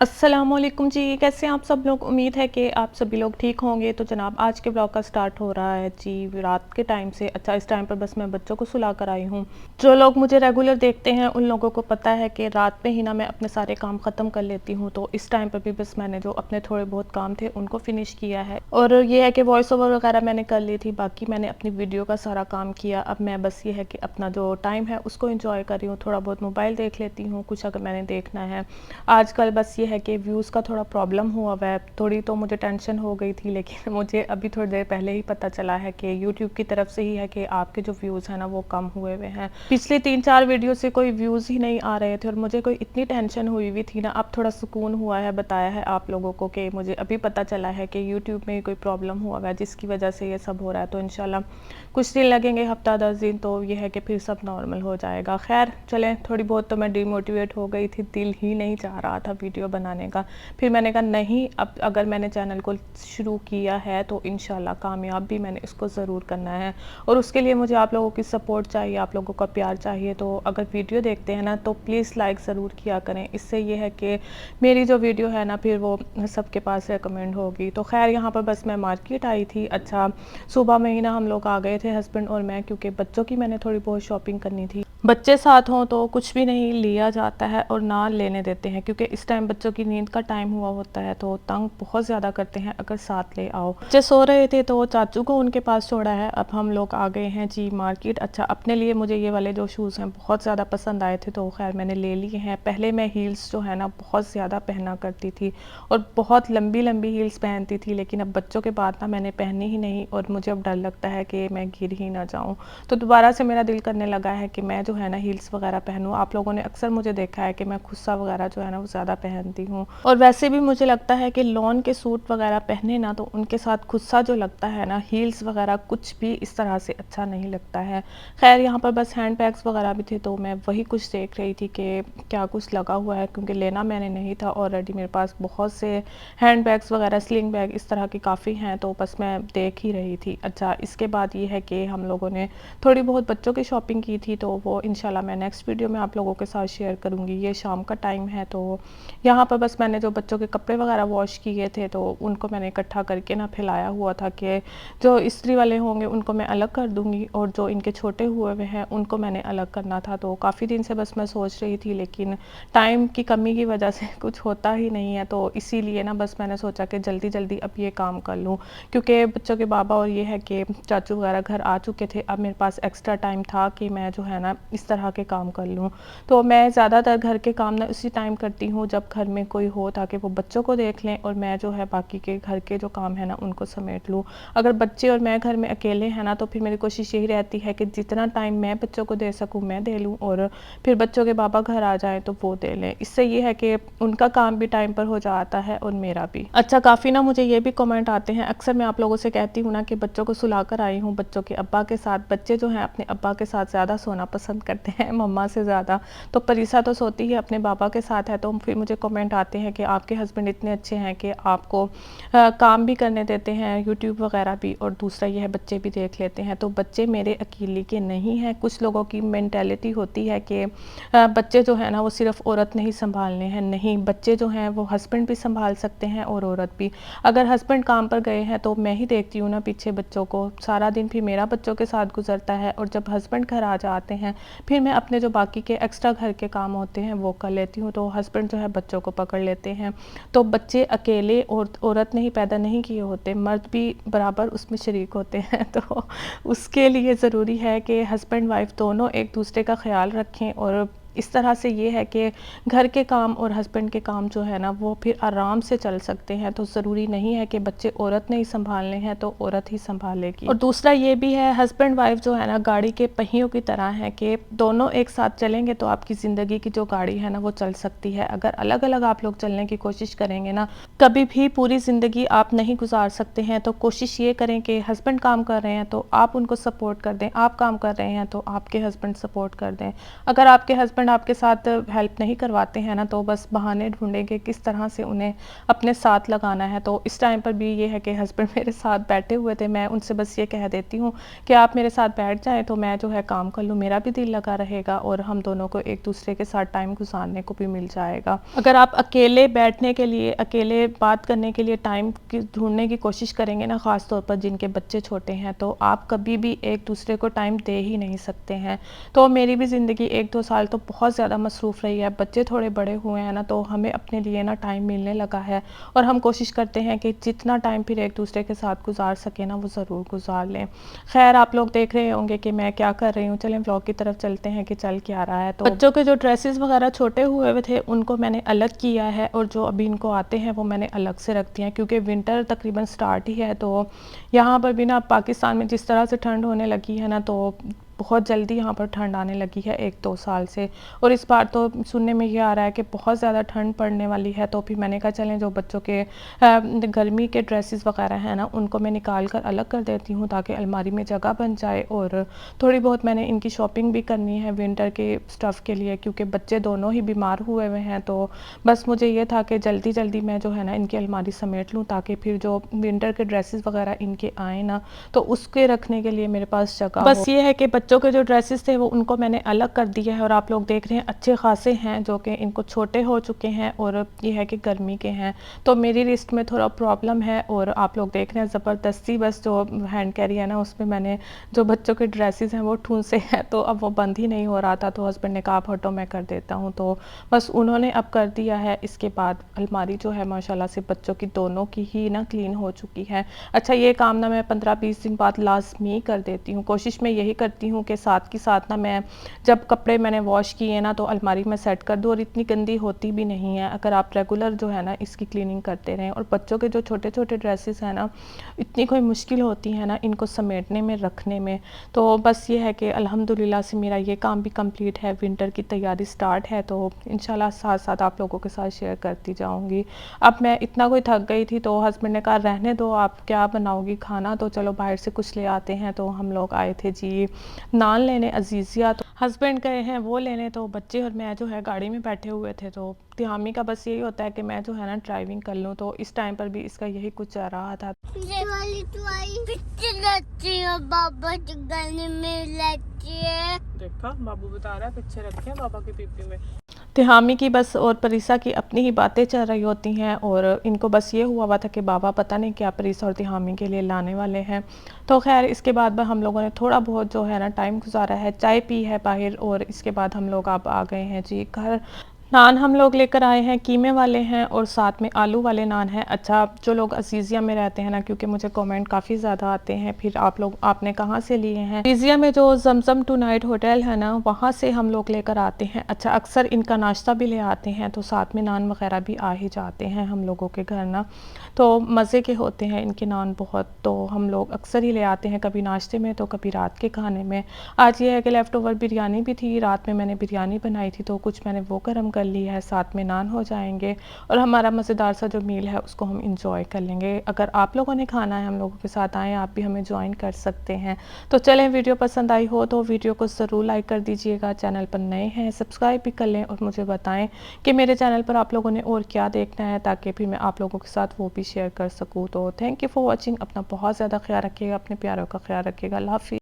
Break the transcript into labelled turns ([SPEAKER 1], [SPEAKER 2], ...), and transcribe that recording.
[SPEAKER 1] अस्सलामुअलैकुम जी, कैसे हैं आप सब लोग। उम्मीद है कि आप सभी लोग ठीक होंगे। तो जनाब आज के ब्लॉग का स्टार्ट हो रहा है जी रात के टाइम से। अच्छा, इस टाइम पर बस मैं बच्चों को सुला कर आई हूँ। जो लोग मुझे रेगुलर देखते हैं उन लोगों को पता है कि रात में ही ना मैं अपने सारे काम ख़त्म कर लेती हूँ। तो इस टाइम पर भी बस मैंने जो अपने थोड़े बहुत काम थे उनको फिनिश किया है। और ये है कि वॉइस ओवर वगैरह मैंने कर ली थी, बाकी मैंने अपनी वीडियो का सारा काम किया। अब मैं बस ये है कि अपना जो टाइम है उसको इंजॉय कर रही हूँ, थोड़ा बहुत मोबाइल देख लेती हूँ कुछ अगर मैंने देखना है। आजकल बस ये है कि व्यूज़ का थोड़ा प्रॉब्लम हुआ हुआ है। थोड़ी तो मुझे टेंशन हो गई थी, लेकिन मुझे अभी थोड़ी देर पहले ही पता चला है कि यूट्यूब की तरफ से ही है कि आपके जो व्यूज़ हैं ना वो कम हुए हुए हैं। पिछले 3-4 वीडियो से कोई व्यूज़ ही नहीं आ रहे थे और मुझे कोई इतनी टेंशन हुई हुई थी ना। अब थोड़ा सुकून हुआ है, बताया है आप लोगों को कि मुझे अभी पता चला है कि यूट्यूब में कोई प्रॉब्लम हुआ हुआ है जिसकी वजह से ये सब हो रहा है। तो इंशाल्लाह कुछ दिन लगेंगे, हफ्ता 10 दिन, तो ये है कि फिर सब नॉर्मल हो जाएगा। खैर चलें, थोड़ी बहुत तो मैं डिमोटिवेट हो गई थी, दिल ही नहीं चाह रहा था वीडियो बनाने का। फिर मैंने कहा नहीं, अब अगर मैंने चैनल को शुरू किया है तो इंशाल्लाह कामयाब भी मैंने इसको ज़रूर करना है। और उसके लिए मुझे आप लोगों की सपोर्ट चाहिए, आप लोगों का प्यार चाहिए। तो अगर वीडियो देखते हैं ना तो प्लीज़ लाइक ज़रूर किया करें। इससे ये है कि मेरी जो वीडियो है ना फिर वो सबके पास रिकमेंड होगी। तो खैर यहाँ पर बस मैं मार्केट आई थी। अच्छा, सुबह में ही ना हम लोग आ गए थे, हस्बैंड और मैं, क्योंकि बच्चों की मैंने थोड़ी बहुत शॉपिंग करनी थी। बच्चे साथ हों तो कुछ भी नहीं लिया जाता है और ना लेने देते हैं, क्योंकि इस टाइम बच्चों की नींद का टाइम हुआ होता है तो तंग बहुत ज़्यादा करते हैं अगर साथ ले आओ। बच्चे सो रहे थे तो चाचू को उनके पास छोड़ा है। अब हम लोग आ गए हैं जी मार्केट। अच्छा, अपने लिए मुझे ये वाले जो शूज़ हैं बहुत ज़्यादा पसंद आए थे तो खैर मैंने ले लिए हैं। पहले मैं हील्स जो है ना बहुत ज़्यादा पहना करती थी और बहुत लंबी लंबी हील्स पहनती थी, लेकिन अब बच्चों के बाद ना मैंने पहनी ही नहीं और मुझे अब डर लगता है कि मैं गिर ही ना जाऊँ। तो दोबारा से मेरा दिल करने लगा है कि मैं जो है ना हील्स वगैरह पहनूँ। आप लोगों ने अक्सर मुझे देखा है कि मैं खुस्सा वगैरह जो है ना वो ज़्यादा पहनती हूँ, और वैसे भी मुझे लगता है कि लॉन के सूट वगैरह पहने ना तो उनके साथ खुस्सा जो लगता है ना, हील्स वगैरह कुछ भी इस तरह से अच्छा नहीं लगता है। खैर यहाँ पर बस हैंड बैग्स वगैरह भी थे तो मैं वही कुछ देख रही थी कि क्या कुछ लगा हुआ है, क्योंकि लेना मैंने नहीं था। ऑलरेडी मेरे पास बहुत से हैंड बैग्स वगैरह, स्लिंग बैग इस तरह के काफ़ी हैं, तो बस मैं देख ही रही थी। अच्छा, इसके बाद ये है कि हम लोगों ने थोड़ी बहुत बच्चों की शॉपिंग की थी, तो वो इंशाल्लाह मैं नेक्स्ट वीडियो में आप लोगों के साथ शेयर करूँगी। ये शाम का टाइम है तो यहाँ पर बस मैंने जो बच्चों के कपड़े वगैरह वॉश किए थे तो उनको मैंने इकट्ठा करके ना फैलाया हुआ था कि जो इस्त्री वाले होंगे उनको मैं अलग कर दूँगी और जो इनके छोटे हुए हुए हैं उनको मैंने अलग करना था। तो काफ़ी दिन से बस मैं सोच रही थी, लेकिन टाइम की कमी की वजह से कुछ होता ही नहीं है। तो इसीलिए ना बस मैंने सोचा कि जल्दी जल्दी अब ये काम कर लूँ, क्योंकि बच्चों के बाबा और ये है कि चाचू वगैरह घर आ चुके थे। अब मेरे पास एक्स्ट्रा टाइम था कि मैं जो है ना इस तरह के काम कर लूँ। तो मैं ज़्यादातर घर के काम ना उसी टाइम करती हूँ जब घर में कोई हो, ताकि वो बच्चों को देख लें और मैं जो है बाकी के घर के जो काम है ना उनको समेट लूँ। अगर बच्चे और मैं घर में अकेले हैं ना तो फिर मेरी कोशिश यही रहती है कि जितना टाइम मैं बच्चों को दे सकूँ मैं दे लूँ, और फिर बच्चों के बाबा घर आ जाएँ तो वो दे लें। इससे ये है कि उनका काम भी टाइम पर हो जाता है और मेरा भी। अच्छा, काफ़ी ना मुझे ये भी कमेंट आते हैं, अक्सर मैं आप लोगों से कहती हूँ ना कि बच्चों को सुला कर आई हूँ बच्चों के अब्बा के साथ। बच्चे जो हैं अपने अब्बा के साथ ज़्यादा सोना पसंद करते हैं मम्मा से ज़्यादा। तो परीसा तो सोती है अपने बाबा के साथ है, तो फिर मुझे कमेंट आते हैं कि आपके हस्बैंड इतने अच्छे हैं कि आपको काम भी करने देते हैं, यूट्यूब वगैरह भी, और दूसरा ये है बच्चे भी देख लेते हैं। तो बच्चे मेरे अकेले के नहीं हैं। कुछ लोगों की मेंटालिटी होती है कि बच्चे जो है ना वो सिर्फ औरत नहीं संभालने हैं। नहीं, बच्चे जो हैं वो हस्बैंड भी संभाल सकते हैं और औरत भी। अगर हस्बैंड काम पर गए हैं तो मैं ही देखती हूँ ना पीछे बच्चों को, सारा दिन फिर मेरा बच्चों के साथ गुजरता है, और जब हस्बैंड घर आ जाते हैं फिर मैं अपने जो बाकी के एक्स्ट्रा घर के काम होते हैं वो कर लेती हूँ। तो हस्बैंड जो है बच्चों को पकड़ लेते हैं। तो बच्चे अकेले और औरत ने ही पैदा नहीं किए होते, मर्द भी बराबर उसमें शरीक होते हैं। तो उसके लिए ज़रूरी है कि हस्बैंड वाइफ दोनों एक दूसरे का ख्याल रखें, और इस तरह से ये है कि घर के काम और हस्बैंड के काम जो है ना वो फिर आराम से चल सकते हैं। तो ज़रूरी नहीं है कि बच्चे औरत ने ही संभालने हैं तो औरत ही संभालेगी। और दूसरा ये भी है, हस्बैंड वाइफ जो है ना गाड़ी के पहियों की तरह है कि दोनों एक साथ चलेंगे तो आपकी ज़िंदगी की जो गाड़ी है ना वो चल सकती है। अगर अलग अलग आप लोग चलने की कोशिश करेंगे ना, कभी भी पूरी ज़िंदगी आप नहीं गुजार सकते हैं। तो कोशिश ये करें कि हस्बैंड काम कर रहे हैं तो आप उनको सपोर्ट कर दें, आप काम कर रहे हैं तो आपके हस्बैंड सपोर्ट कर दें। अगर आपके हस्बैंड हस्बैंड आपके साथ हेल्प नहीं करवाते हैं ना, तो बस बहाने ढूँढेंगे किस तरह से उन्हें अपने साथ लगाना है। तो इस टाइम पर भी ये है कि हस्बैंड मेरे साथ बैठे हुए थे, मैं उनसे बस ये कह देती हूँ कि आप मेरे साथ बैठ जाएँ तो मैं जो है काम कर लूँ, मेरा भी दिल लगा रहेगा और हम दोनों को एक-दूसरे के साथ टाइम गुज़ारने को भी मिल जाएगा। अगर आप अकेले बैठने के लिए, अकेले बात करने के लिए टाइम की ढूँढने की कोशिश करेंगे ना, ख़ास तौर पर जिनके बच्चे छोटे हैं, तो आप कभी भी एक-दूसरे को टाइम दे ही नहीं सकते हैं। तो मेरी भी ज़िंदगी 1-2 साल तो बहुत ज़्यादा मसरूफ़ रही है। बच्चे थोड़े बड़े हुए हैं ना, तो हमें अपने लिए ना टाइम मिलने लगा है और हम कोशिश करते हैं कि जितना टाइम फिर एक-दूसरे के साथ गुज़ार सकें ना, वो ज़रूर गुज़ार लें। ख़ैर, आप लोग देख रहे होंगे कि मैं क्या कर रही हूँ। चलें व्लॉग की तरफ चलते हैं कि चल क्या रहा है। तो बच्चों के जो ड्रेसेस वग़ैरह छोटे हुए हुए थे, उनको मैंने अलग किया है और जो अभी इनको आते हैं, वो मैंने अलग से रख दिए हैं, क्योंकि विंटर तकरीबन स्टार्ट ही है। तो यहाँ पर भी ना, पाकिस्तान में जिस तरह से ठंड होने लगी है ना, तो बहुत जल्दी यहाँ पर ठंड आने लगी है 1-2 साल से। और इस बार तो सुनने में ये आ रहा है कि बहुत ज़्यादा ठंड पड़ने वाली है। तो फिर मैंने कहा चलें जो बच्चों के गर्मी के ड्रेसेस वगैरह हैं ना, उनको मैं निकाल कर अलग कर देती हूँ ताकि अलमारी में जगह बन जाए। और थोड़ी बहुत मैंने इनकी शॉपिंग भी करनी है विंटर के स्टफ़ के लिए, क्योंकि बच्चे दोनों ही बीमार हुए हुए हैं। तो बस मुझे ये था कि जल्दी-जल्दी मैं जो है ना इनकी अलमारी समेट लूँ, ताकि फिर जो विंटर के ड्रेसेस वगैरह इनके आएँ ना, तो उसके रखने के लिए मेरे पास जगह हो। बस ये है कि बच्चों के जो ड्रेसेस थे वो उनको मैंने अलग कर दिया है और आप लोग देख रहे हैं अच्छे खासे हैं, जो कि इनको छोटे हो चुके हैं और ये है कि गर्मी के हैं। तो मेरी रिस्ट में थोड़ा प्रॉब्लम है और आप लोग देख रहे हैं ज़बरदस्ती बस जो हैंड कैरी है ना, उसमें मैंने जो बच्चों के ड्रेसेस हैं वो ठूंसे हैं, तो अब वो बंद ही नहीं हो रहा था। तो हस्बैंड ने कहा आप हटो, मैं कर देता हूँ। तो बस उन्होंने अब कर दिया है। इसके बाद अलमारी जो है माशाल्लाह से बच्चों की दोनों की ही ना क्लीन हो चुकी है। अच्छा, ये काम ना मैं 15-20 दिन बाद लाज़मी कर देती हूँ। कोशिश मैं यही करती हूँ कि साथ के साथ ना मैं जब कपड़े मैंने वॉश किए ना, तो अलमारी में सेट कर दूँ और इतनी गंदी होती भी नहीं है अगर आप रेगुलर जो है ना इसकी क्लीनिंग करते रहें। और बच्चों के जो छोटे-छोटे ड्रेसेस हैं ना, इतनी कोई मुश्किल होती है ना इनको समेटने में, रखने में। तो बस ये है कि अल्हम्दुलिल्लाह से मेरा ये काम भी कंप्लीट है, विंटर की तैयारी स्टार्ट है। तो इंशाल्लाह साथ-साथ आप लोगों के साथ शेयर करती जाऊँगी। अब मैं इतना कोई थक गई थी, तो हस्बैंड ने कहा रहने दो, आप क्या बनाओगी खाना, तो चलो बाहर से कुछ ले आते हैं। तो हम लोग आए थे जी नान लेने अज़ीज़िया, तो हस्बैंड गए हैं वो लेने, तो बच्चे और मैं जो है गाड़ी में बैठे हुए थे। तो तिहामी का बस यही होता है कि मैं जो है ना ड्राइविंग कर लूँ, तो इस टाइम पर भी इसका यही कुछ चल रहा था। देखा, बाबू बता रहा है पीछे रखे हैं बाबा की पीपी में। तिहामी की बस और परीसा की अपनी ही बातें चल रही होती हैं और इनको बस ये हुआ था कि बाबा पता नहीं क्या परीसा और तिहामी के लिए लाने वाले हैं। तो खैर इसके बाद हम लोगों ने थोड़ा बहुत जो है ना टाइम गुजारा है, चाय पी है बाहर और इसके बाद हम लोग अब आ गए हैं जी घर। नान हम लोग लेकर आए हैं, कीमे वाले हैं और साथ में आलू वाले नान हैं। अच्छा, जो लोग अज़ीज़िया में रहते हैं ना, क्योंकि मुझे कमेंट काफ़ी ज़्यादा आते हैं, फिर आप लोग आपने कहाँ से लिए हैं। अज़ीज़िया में जो ज़मज़म टू नाइट होटल है ना, वहाँ से हम लोग लेकर आते हैं। अच्छा, अक्सर इनका नाश्ता भी ले आते हैं, तो साथ में नान वगैरह भी आ ही जाते हैं हम लोगों के घर ना। तो मज़े के होते हैं इनके नान बहुत, तो हम लोग अक्सर ही ले आते हैं, कभी नाश्ते में तो कभी रात के खाने में। आज ये है कि लेफ़्ट ओवर बिरयानी भी थी, रात में मैंने बिरयानी बनाई थी, तो कुछ मैंने वो गर्म कर ली है, साथ में नान हो जाएंगे और हमारा मज़ेदार सा जो मील है उसको हम इंजॉय कर लेंगे। अगर आप लोगों ने खाना है हम लोगों के साथ आएँ, आप भी हमें ज्वाइन कर सकते हैं। तो चलें, वीडियो पसंद आई हो तो वीडियो को ज़रूर लाइक कर दीजिएगा, चैनल पर नए हैं सब्सक्राइब भी कर लें और मुझे बताएं कि मेरे चैनल पर आप लोगों ने और क्या देखना है, ताकि फिर मैं आप लोगों के साथ वो भी शेयर कर सकूँ। तो थैंक यू फॉर वॉचिंग। अपना बहुत ज़्यादा ख्याल रखिएगा, अपने प्यारों का ख्याल रखिएगा। अल्लाह हाफ़िज़।